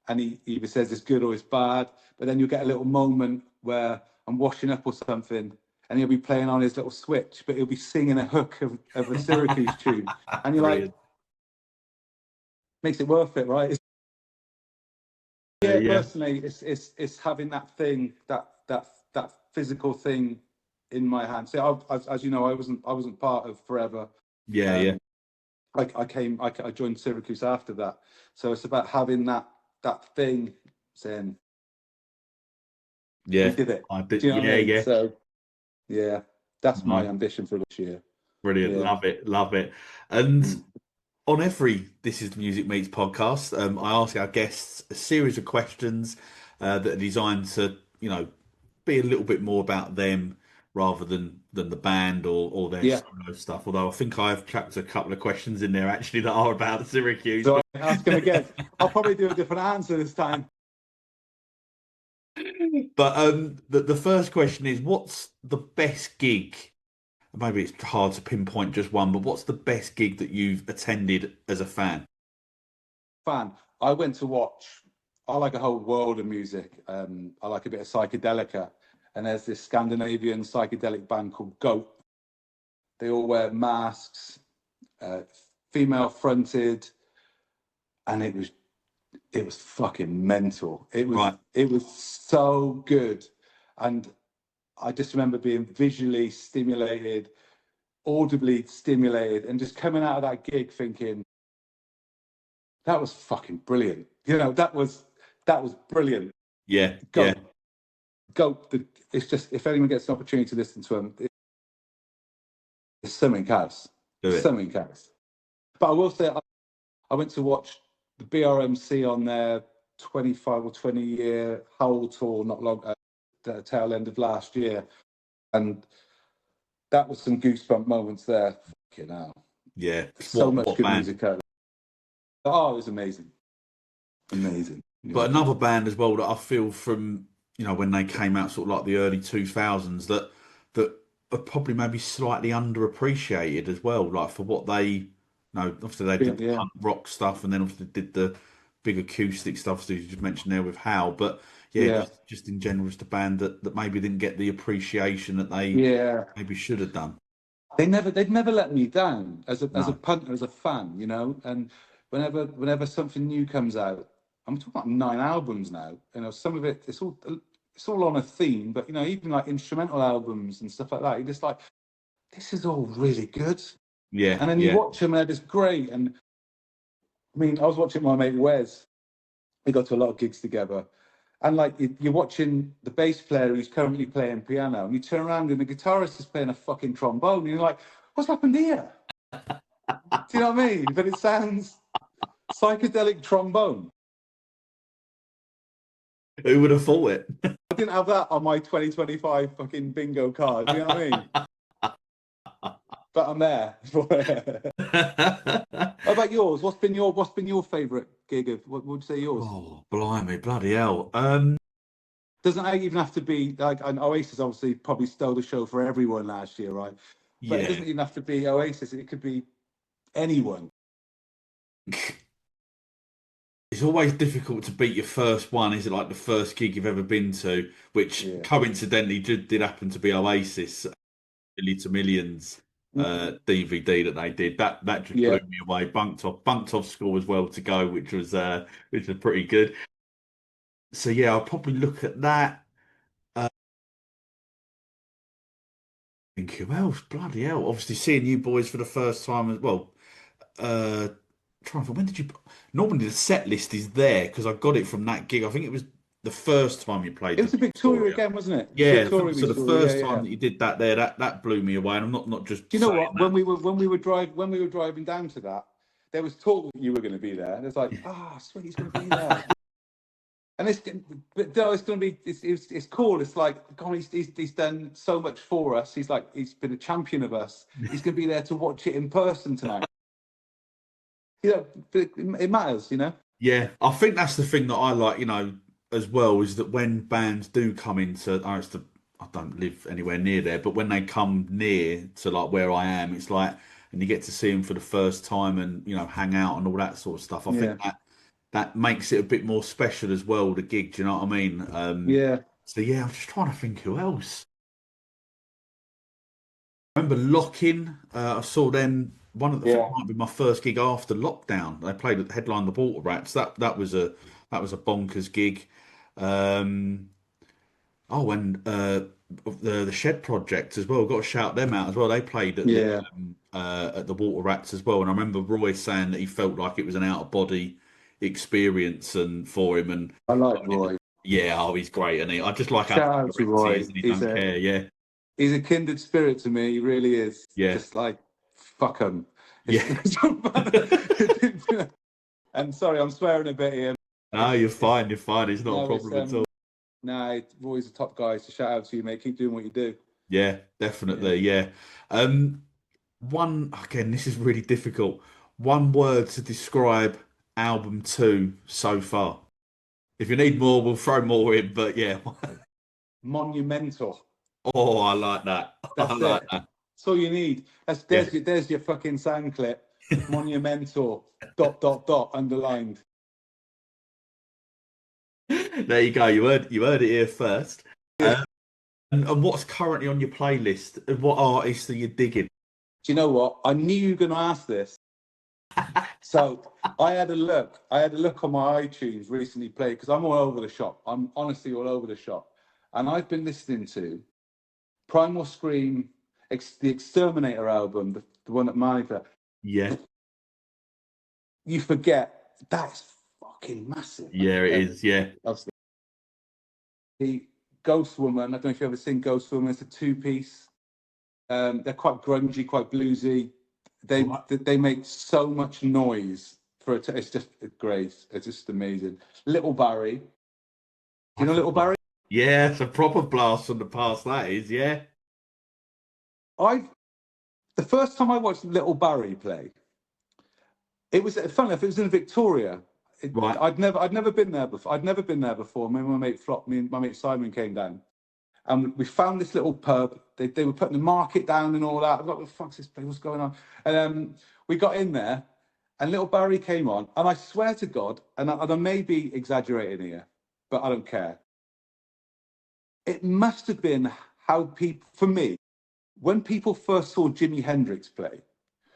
and he either says it's good or it's bad. But then you'll get a little moment where I'm washing up or something, and he'll be playing on his little Switch, but he'll be singing a hook of a Syracuse tune, and you're like, makes it worth it, right? Personally, it's having that thing, that physical thing in my hand. So as you know, I wasn't part of Forever. I joined Syracuse after that, so it's about having that thing saying, we did it. I did. Do you know what I mean? So that's my ambition for this year. Brilliant. Love it. And on every This Is the Music Meets podcast, I ask our guests a series of questions that are designed to be a little bit more about them rather than the band or their solo stuff. Although I think I've chucked a couple of questions in there actually that are about Syracuse. So I ask them again. I'll probably do a different answer this time. But the first question is, what's the best gig? Maybe it's hard to pinpoint just one, but what's the best gig that you've attended as a fan? fan. I went to watch. I like a whole world of music. I like a bit of psychedelica, and there's this Scandinavian psychedelic band called Goat. They all wear masks, female fronted, and it was fucking mental. It was so good, and I just remember being visually stimulated, audibly stimulated, and just coming out of that gig thinking, that was fucking brilliant. That was brilliant. Yeah, It's just, if anyone gets an opportunity to listen to them, it's something else. Something else. But I will say, I went to watch the BRMC on their 25 or 20 year whole tour not long at the tail end of last year, and that was some goosebump moments there. Fucking hell. Yeah. So much good music out there. Oh, it was amazing. Amazing. But another band as well that I feel from, when they came out sort of like the early 2000s that are probably maybe slightly underappreciated as well, like for what they, obviously they did the punk rock stuff and then obviously did the big acoustic stuff, so you just mentioned there with Hal, but just in general, just a band that maybe didn't get the appreciation that they maybe should have done. They'd never let me down as a punter, as a fan, and whenever something new comes out, I'm talking about 9 albums now, some of it, it's all on a theme, but even like instrumental albums and stuff like that, you're just like, this is all really good. Yeah. And then you watch them and they're just great. And I mean, I was watching my mate Wes. We got to a lot of gigs together. And like you're watching the bass player who's currently playing piano, and you turn around and the guitarist is playing a fucking trombone, and you're like, what's happened here? Do you know what I mean? But it sounds psychedelic trombone. Who would have thought it? I didn't have that on my 2025 fucking bingo card. Do you know what I mean? But I'm there. How about yours? What's been your favourite gig of? What would you say yours? Oh, blimey, bloody hell! Doesn't even have to be like, and Oasis obviously probably stole the show for everyone last year, right? But it doesn't even have to be Oasis. It could be anyone. It's always difficult to beat your first one. Is it like the first gig you've ever been to, which coincidentally did happen to be Oasis, Million to Millions DVD that they did. That just blew me away. Bunked off school as well to go, which was pretty good. So yeah, I'll probably look at that. Think who else? Bloody hell! Obviously, seeing you boys for the first time as well. Trying for when did you? Normally the set list is there because I got it from that gig. I think it was the first time you played. It was a Victoria again, wasn't it? Yeah. So the first time that you did that there, that blew me away. And I'm not just. Do you know what? When we were driving down to that, there was talk that you were going to be there, and it's like, sweet, he's going to be there. And it's going to be. It's cool. It's like, God, he's done so much for us. He's been a champion of us. He's going to be there to watch it in person tonight. It matters, Yeah, I think that's the thing that I like, as well, is that when bands do come into, I don't live anywhere near there, but when they come near to like where I am, it's like, and you get to see them for the first time and hang out and all that sort of stuff. I think that makes it a bit more special as well. The gig, do you know what I mean? So yeah, I'm just trying to think who else. I remember Locking. I saw them. One of the might be my first gig after lockdown. They played at headline the Water Rats. That was a bonkers gig. And the Shed Project as well. Got to shout them out as well. They played at the Water Rats as well. And I remember Roy saying that he felt like it was an out of body experience and for him. And I like Roy. Yeah, he's great, and I just like shout out to Roy. He doesn't care. Yeah, he's a kindred spirit to me. He really is. Yeah, just like. Fuck him. Yeah. And sorry, I'm swearing a bit here. No, you're fine. It's not a problem at all. No, Roy's a top guy. So shout out to you, mate. Keep doing what you do. Yeah, definitely. Yeah. One again. This is really difficult. One word to describe album 2 so far. If you need more, we'll throw more in. But yeah. Monumental. Oh, I like that. I like that. That's all you need. There's your fucking sound clip. Monumental. ... underlined. There you go. You heard it here first. And what's currently on your playlist? What artists are you digging? Do you know what? I knew you were going to ask this. So I had a look. I had a look on my iTunes recently played because I'm all over the shop. I'm honestly all over the shop. And I've been listening to Primal Scream, the Exterminator album, the one that Monica. Yeah. You forget that's fucking massive. Yeah, it is. Yeah. The Ghost Woman. I don't know if you've ever seen Ghost Woman. It's a two-piece. They're quite grungy, quite bluesy. They make so much noise for it. It's just great. It's just amazing. Little Barry. Do you know Little Barry? Yeah, it's a proper blast from the past. That is. Yeah. The first time I watched Little Barry play, it was funny enough. It was in Victoria. Right. I'd never been there before. I'd never been there before. Me and my mate Simon came down, and we found this little pub. They were putting the market down and all that. What the fuck's this place? What's going on? And we got in there, and Little Barry came on, and I swear to God, and I may be exaggerating here, but I don't care. It must have been how people, for me, when people first saw Jimi Hendrix play,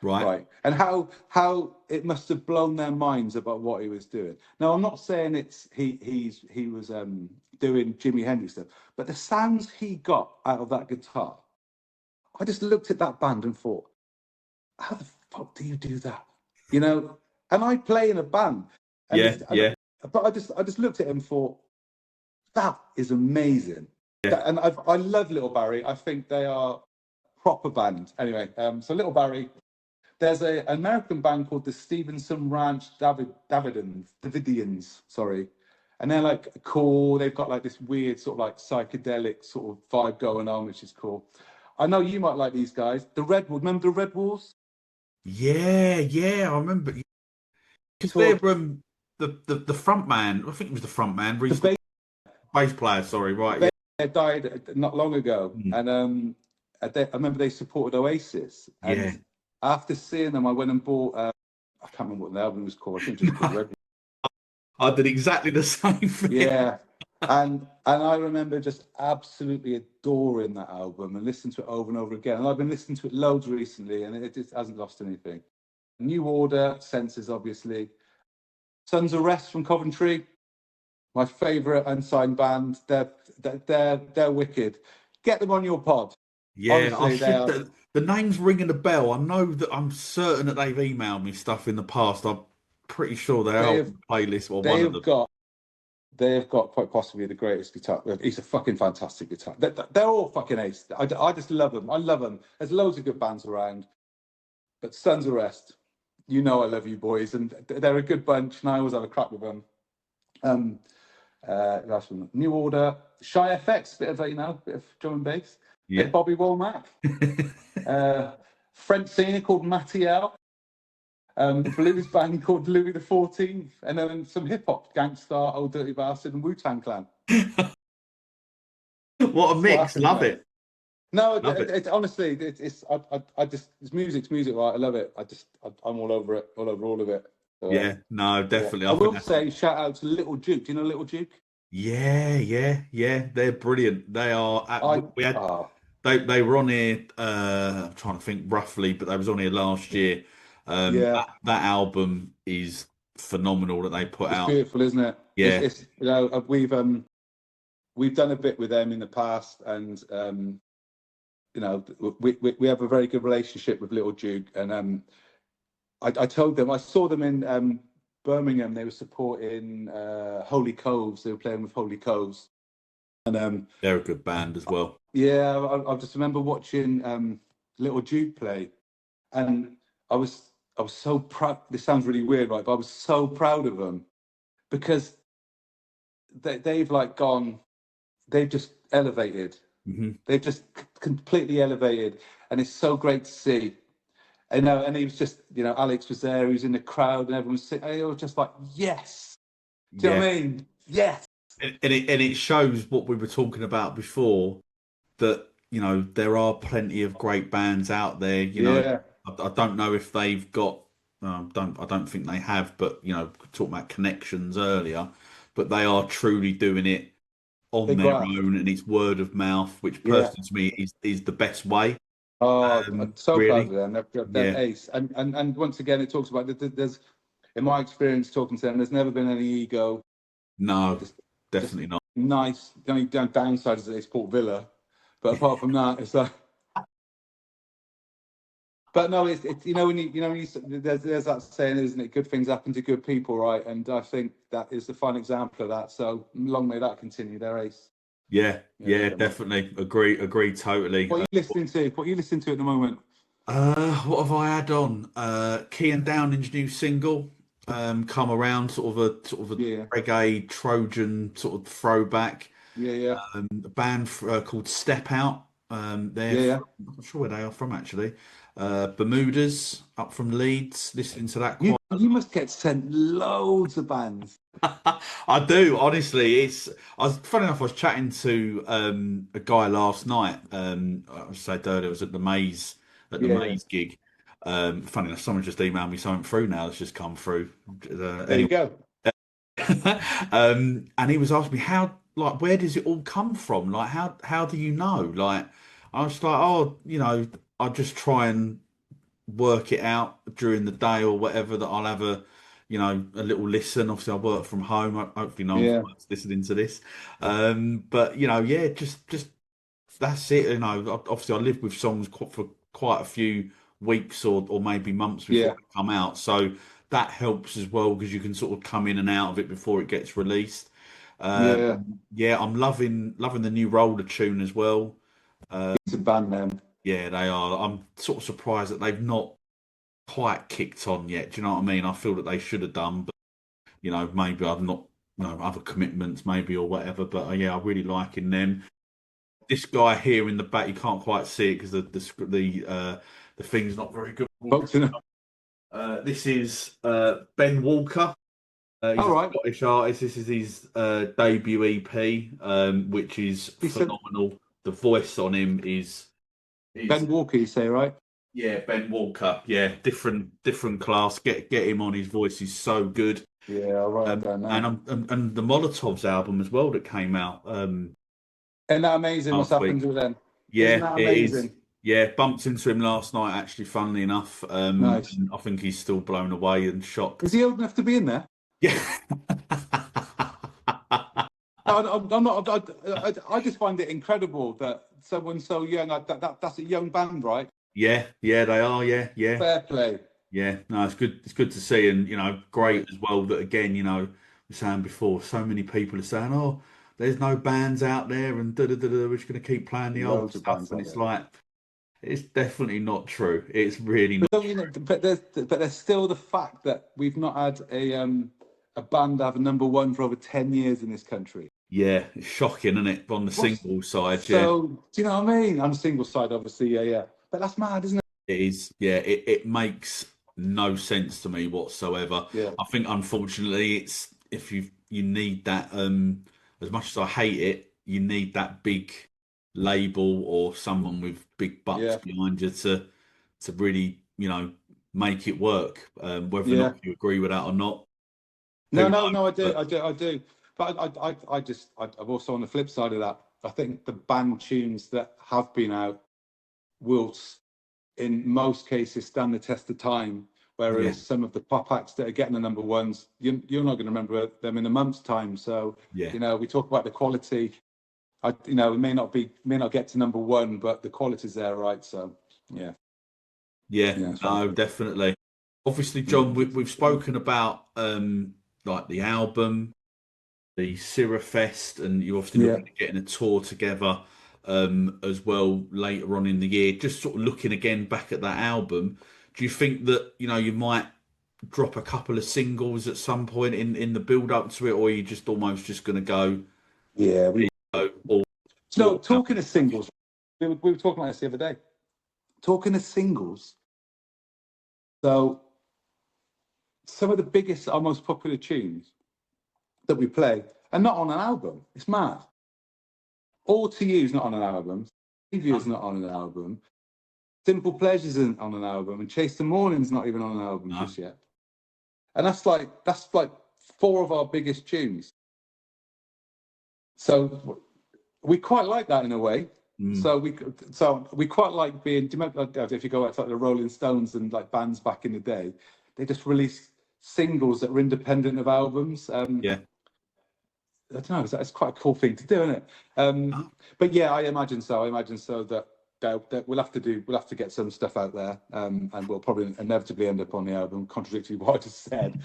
right, and how it must have blown their minds about what he was doing. Now, I'm not saying he was doing Jimi Hendrix stuff, but the sounds he got out of that guitar, I just looked at that band and thought, how the fuck do you do that? You know, and I play in a band. And but I just looked at him and thought, that is amazing. Yeah. And I love Little Barry. I think they are proper band. Anyway, so Little Barry. There's an American band called the Stevenson Ranch Davidians, sorry. And they're like cool. They've got like this weird sort of like psychedelic sort of vibe going on, which is cool. I know you might like these guys. The Red Wolves. Remember the Red Wolves? Yeah, I remember. Because they're the front man. I think it was the front man. The bass player. Sorry, right? They died not long ago, and I remember they supported Oasis. And after seeing them, I went and bought. I can't remember what the album was called. I think it was called Red. I did exactly the same thing. Yeah, and I remember just absolutely adoring that album and listening to it over and over again. And I've been listening to it loads recently, and it just hasn't lost anything. New Order, Senses, obviously. Sons of Rest from Coventry, my favourite unsigned band. They're wicked. Get them on your pod. Yeah, honestly, the name's ringing a bell. I know that I'm certain that they've emailed me stuff in the past. I'm pretty sure they're on the playlist or one of them. They have got quite possibly the greatest guitar. He's a fucking fantastic guitar. They're all fucking ace. I just love them. I love them. There's loads of good bands around. But Sons of Rest, you know I love you boys. And they're a good bunch, and I always have a crack with them. Last one, New Order. Shy FX, bit of drum and bass. Yeah. Bobby Womack. French singer called Mattiel. Blues band called Louis the 14th, and then some hip hop, Gangstar, Old Dirty Bastard, and Wu-Tang Clan. What a mix! Love it. No, honestly, music's music, right? I love it. I'm all over it, all of it. So, yeah, no, definitely. I will say, shout out to Little Duke. Do you know Little Duke? Yeah. They're brilliant. They are. They were on here. I'm trying to think roughly, but they was on here last year. That album is phenomenal that they put out. It's beautiful, isn't it? Yeah. It's we've done a bit with them in the past, and we have a very good relationship with Little Duke. And I told them, I saw them in Birmingham. They were supporting Holy Coves. They were playing with Holy Coves, and they're a good band as well. Yeah, I just remember watching Little Duke play, and I was so proud. This sounds really weird, right? But I was so proud of them because they've just elevated. Mm-hmm. They've just completely elevated, and it's so great to see. And he was just, Alex was there. He was in the crowd, and everyone was sitting. They were just like, yes. Do you know what I mean? Yes. And it shows what we were talking about before, that there are plenty of great bands out there. I don't know if they've got. I don't think they have, but talking about connections earlier, but they are truly doing it on They their graft. own, and it's word of mouth, which Yeah. personally to me is the best way. Oh, I'm so proud Really, of them. They're yeah, ace. And once again, it talks about there's, in my experience talking to them, there's never been any ego. no, Just definitely not. nice. The only downside is that it's Port Villa, but apart from that, it's like. But no, it's when there's that saying, isn't it? Good things happen to good people, right? And I think that is the fine example of that. So long may that continue. They're ace. Yeah, Yeah, yeah, they're good, man. definitely agree totally. What are you listening to? What are you listening to at the moment? What have I had on? Key and Downing's new single, come around, sort of a Yeah, reggae Trojan sort of throwback. yeah, yeah, A band called Step Out. yeah, yeah. I'm not sure where they are from actually. Bermudas up from Leeds. Listening to that You quite. you must get sent loads of bands. I do, honestly. I was funny enough. I was chatting to a guy last night. I said earlier, I was at the Yeah, yeah. Maze gig. Funny enough, someone just emailed me something through now. That's just come through. There you Anyway, go. and he was asking me where does it all come from? Like, how do you know? Like, I was like, oh, I just try and work it out during the day or whatever, that I'll have a little listen. Obviously I work from home. Hopefully no one from Yeah, work's listening to this. But yeah, just that's it. Obviously I lived with songs for quite a few weeks or maybe months before yeah, they come out. So that helps as well because you can sort of come in and out of it before it gets released. yeah. Yeah, I'm loving the new Roller tune as well. It's a band name. Yeah, they are. I'm sort of surprised that they've not quite kicked on yet. Do you know what I mean? I feel that they should have done, but maybe I've not, other commitments maybe or whatever. But yeah, I'm really liking them. This guy here in the back, you can't quite see it because the thing's not very good. Folks, This is Ben Walker. He's all a right. Scottish artist. This is his debut EP, which is He said phenomenal. The voice on him is Ben Walker. You say right? Yeah, Ben Walker. Yeah, different class. Get him on. His voice is so good. Yeah, I'll write that down And now. and the Molotovs album as well that came out Isn't that amazing? What's last happened week. to them? Isn't Yeah, that it is. amazing? Yeah, bumped into him last night. Actually, funnily enough, Nice. and I think he's still blown away and shocked. Is he old enough to be in there? Yeah. I'm not. I just find it incredible that someone so young. That's a young band, right? Yeah, they are. Yeah, yeah. Fair play. Yeah, no, it's good. It's good to see, and great as well that again, we were saying before, so many people are saying, "Oh, there's no bands out there," and da da da da. We're just going to keep playing the old Loads of stuff, bands and out it's there. like, it's definitely not true. It's really not. But don't you know? But there's still the fact that we've not had a band have a number one for over 10 years in this country. Yeah, it's shocking, isn't it? On the What's, single side, yeah, so do you know what I mean? On the single side, obviously, yeah, yeah. But that's mad, isn't it? it is. Yeah, it makes no sense to me whatsoever. Yeah, I think unfortunately, it's if you need that. As much as I hate it, you need that big label or someone with big bucks yeah, behind you to really make it work. Whether or yeah. not you agree with that or not, No, who no, knows? no. But I do. But I'm also on the flip side of that. I think the band tunes that have been out will, in most cases, stand the test of time. yeah, Whereas some of the pop acts that are getting the number ones, you're not going to remember them in a month's time. So, yeah, we talk about the quality. It may not get to number one, but the quality's there, right? So, yeah, yeah. yeah, that's right. No, definitely. Obviously, Yeah, John, we've spoken about like the album, the SIRAFEST, and you're obviously yeah. looking at getting a tour together as well later on in the year. Just sort of looking again back at that album, do you think that you might drop a couple of singles at some point in the build up to it, or are you just almost just going to Yeah, go all so all out? talking of singles, we were talking about this the other day. Talking of singles, so some of the biggest, our most popular tunes that we play are not on an album. It's mad. All to You is not on an album. Save You is not on an album. Simple Pleasures isn't on an album, and Chase the Morning's not even on an album No, just yet. And that's like four of our biggest tunes. So we quite like that in a way. Mm. So we quite like being. Do you remember if you go outside the Rolling Stones and like bands back in the day, they just released singles that were independent of albums. Yeah. I don't know. That's quite a cool thing to do, isn't it? But yeah, I imagine so. I imagine so that we'll have to get some stuff out there, and we'll probably inevitably end up on the album, contradictory to what I just said.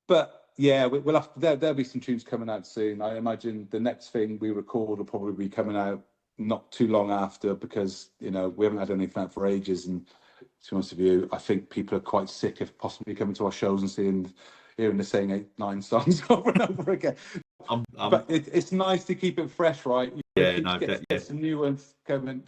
But yeah, we'll have there'll be some tunes coming out soon. I imagine the next thing we record will probably be coming out not too long after, because we haven't had anything out for ages, and to be honest with you, I think people are quite sick of possibly coming to our shows and hearing the same 8-9 songs over and over again. But it's nice to keep it fresh, right? Get some new ones coming.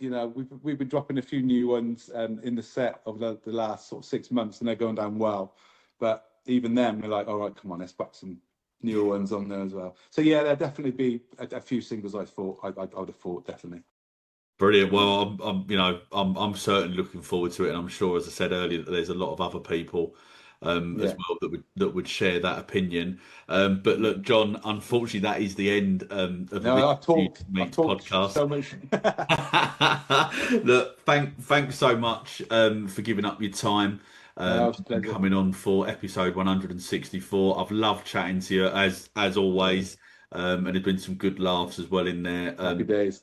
We've been dropping a few new ones in the set over the last sort of 6 months, and they're going down well. But even then, we're like, all right, come on, let's put some newer ones on there as well. So yeah, there'll definitely be a few singles. I would have thought, definitely. Brilliant. Well, I'm certainly looking forward to it, and I'm sure, as I said earlier, that there's a lot of other people as well that would share that opinion. But look, John, unfortunately, that is the end of the podcast. So much. Look, thanks so much for giving up your time. Coming on for episode 164. I've loved chatting to you as always, and there's been some good laughs as well in there. Happy days.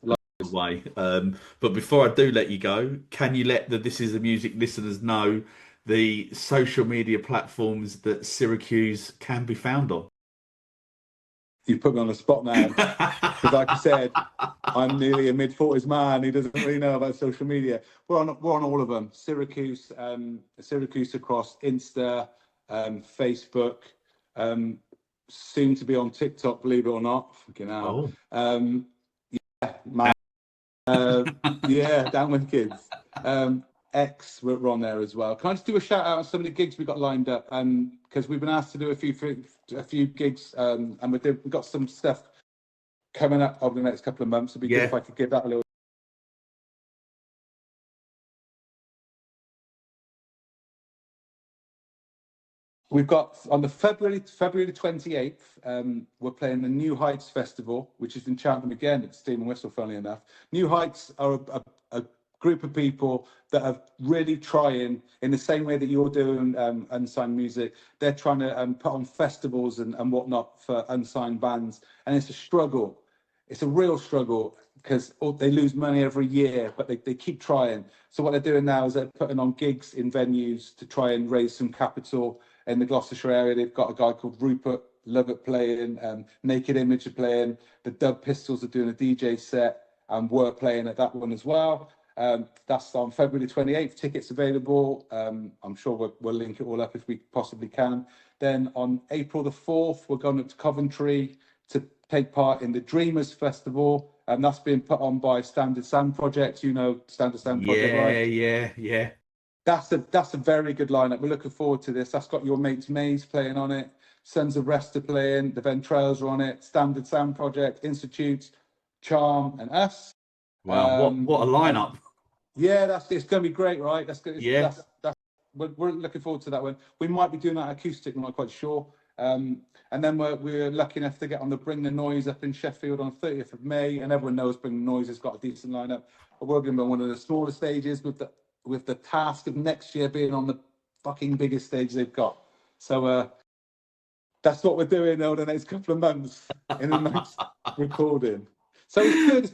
Way. But before I do let you go, can you let the This Is the Music listeners know the social media platforms that Siracuse can be found on? You put me on the spot now, because like I said, I'm nearly a mid-40s man who doesn't really know about social media. We're on all of them. Siracuse across Insta, Facebook, soon to be on TikTok, believe it or not. Fucking hell. Yeah, man. Down with kids. X, we're on there as well. Can I just do a shout out on some of the gigs we got lined up? Because we've been asked to do a few gigs, and we've got some stuff coming up over the next couple of months. It'd be good if I could give that a little. We've got on the February the 28th, we're playing the New Heights Festival, which is in Cheltenham again. It's Steam and Whistle, funnily enough. New Heights are a group of people that are really trying, in the same way that you're doing unsigned music. They're trying to put on festivals and whatnot for unsigned bands, and it's a struggle. It's a real struggle, because they lose money every year, but they keep trying. So what they're doing now is they're putting on gigs in venues to try and raise some capital. In the Gloucestershire area, they've got a guy called Rupert Lovett playing, Naked Image are playing, the Dub Pistols are doing a DJ set, and we're playing at that one as well. That's on February the 28th. Tickets available. I'm sure we'll link it all up if we possibly can. Then on April the 4th, we're going up to Coventry to take part in the Dreamers Festival, and that's being put on by Standard Sound Project. Standard Sound Project, right? Yeah. That's a very good lineup. We're looking forward to this. That's got your mates Maze playing on it, Sons of Rest are playing, the Ventrelles are on it, Standard Sound Project, Institute, Charm, and us. Wow, what a lineup! Yeah, it's going to be great, right? That's good. Yeah, we're looking forward to that one. We might be doing that acoustic. We're not quite sure. And then we're lucky enough to get on the Bring the Noise up in Sheffield on 30th of May, and everyone knows Bring the Noise has got a decent lineup. But we're going to be on one of the smaller stages with the task of next year being on the fucking biggest stage they've got. So that's what we're doing over the next couple of months in the next recording. So it's good.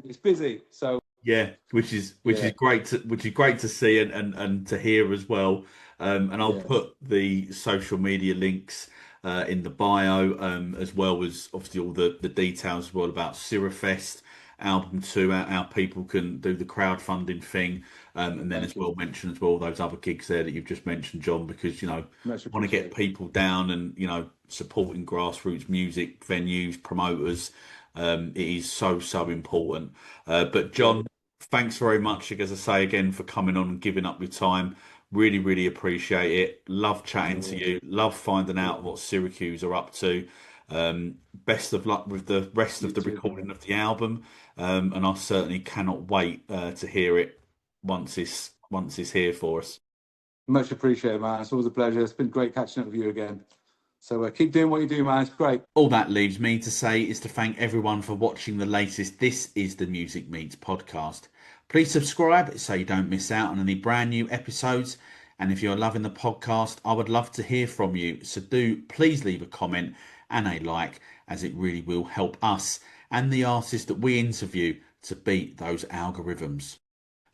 It's busy. So yeah, which is great to see and to hear as well. And I'll put the social media links in the bio, as well as obviously all the details as well about SIRAFEST album 2, how people can do the crowdfunding thing, and then as well mention as well those other gigs there that you've just mentioned, John, because want to get people down and supporting grassroots music venues, promoters. It is so important. But John, thanks very much, as I say again, for coming on and giving up your time. Really appreciate it. Love chatting to you. Love finding out what Siracuse are up to. Best of luck with the rest of the recording of the album, and I certainly cannot wait to hear it once it's here for us. Much appreciated, man. It's always a pleasure. It's been great catching up with you again. So keep doing what you do, man. It's great. All that leaves me to say is to thank everyone for watching the latest This Is The Music Meets podcast. Please subscribe so you don't miss out on any brand new episodes. And if you're loving the podcast, I would love to hear from you. So do please leave a comment and a like, as it really will help us and the artists that we interview to beat those algorithms.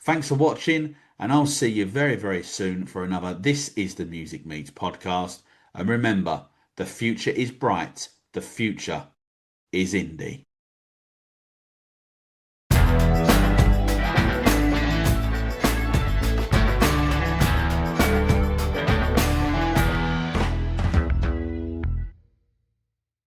Thanks for watching, and I'll see you very, very soon for another This Is The Music Meets podcast. And remember, the future is bright. The future is indie.